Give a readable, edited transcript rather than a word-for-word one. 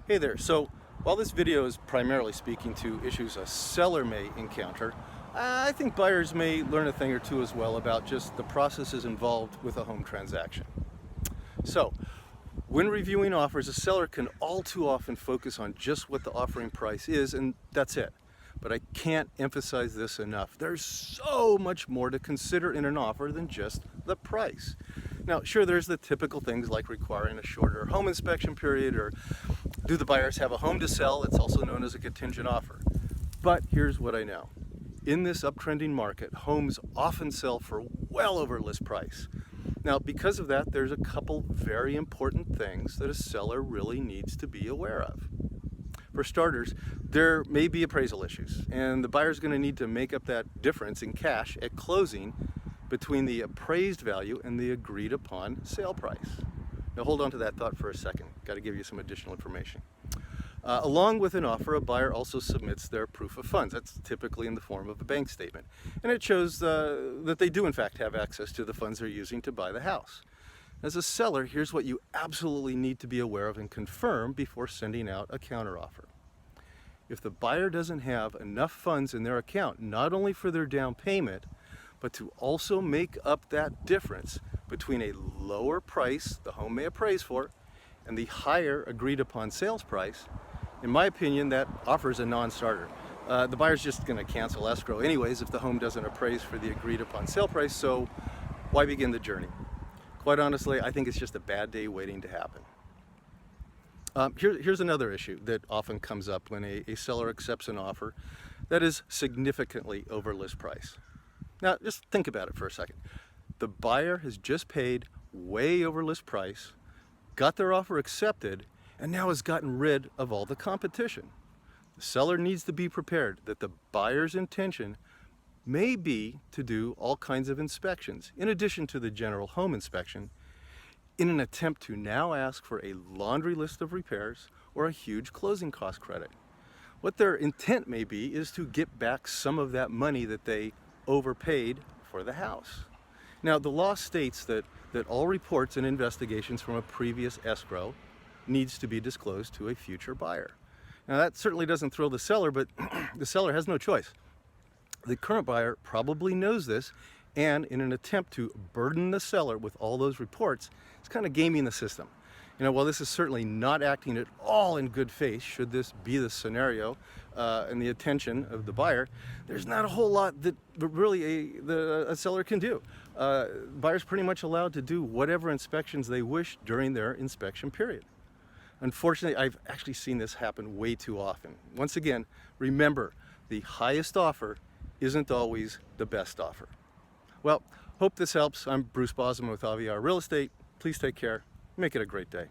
Hey there. So while this video is primarily speaking to issues a seller may encounter, I think buyers may learn a thing or two as well about just the processes involved with a home transaction. So when reviewing offers, a seller can all too often focus on just what the offering price is, and that's it. But I can't emphasize this enough. There's so much more to consider in an offer than just the price. Now, sure, there's the typical things like requiring a shorter home inspection period, or do the buyers have a home to sell? It's also known as a contingent offer. But here's what I know. In this uptrending market, homes often sell for well over list price. Now, because of that, there's a couple very important things that a seller really needs to be aware of. For starters, there may be appraisal issues, and the buyer's going to need to make up that difference in cash at closing between the appraised value and the agreed upon sale price. Now hold on to that thought for a second. Got to give you some additional information. Along with an offer, a buyer also submits their proof of funds. That's typically in the form of a bank statement. And it shows that they do in fact have access to the funds they're using to buy the house. As a seller, here's what you absolutely need to be aware of and confirm before sending out a counteroffer. If the buyer doesn't have enough funds in their account, not only for their down payment, but to also make up that difference between a lower price the home may appraise for and the higher agreed upon sales price, in my opinion, that offer is a non-starter. The buyer's just going to cancel escrow anyways if the home doesn't appraise for the agreed upon sale price, so why begin the journey? Quite honestly, I think it's just a bad day waiting to happen. Here's another issue that often comes up when a seller accepts an offer that is significantly over list price. Now, just think about it for a second. The buyer has just paid way over list price, got their offer accepted, and now has gotten rid of all the competition. The seller needs to be prepared that the buyer's intention may be to do all kinds of inspections, in addition to the general home inspection, in an attempt to now ask for a laundry list of repairs or a huge closing cost credit. What their intent may be is to get back some of that money that they overpaid for the house. Now, the law states that all reports and investigations from a previous escrow needs to be disclosed to a future buyer. Now, that certainly doesn't thrill the seller, but the seller has no choice. The current buyer probably knows this, and in an attempt to burden the seller with all those reports, it's kind of gaming the system. While this is certainly not acting at all in good faith, should this be the scenario and the attention of the buyer, there's not a whole lot that really a seller can do. Buyers pretty much allowed to do whatever inspections they wish during their inspection period. Unfortunately, I've actually seen this happen way too often. Once again, remember, the highest offer isn't always the best offer. Well, hope this helps. I'm Bruce Bosman with Aviar Real Estate. Please take care. Make it a great day.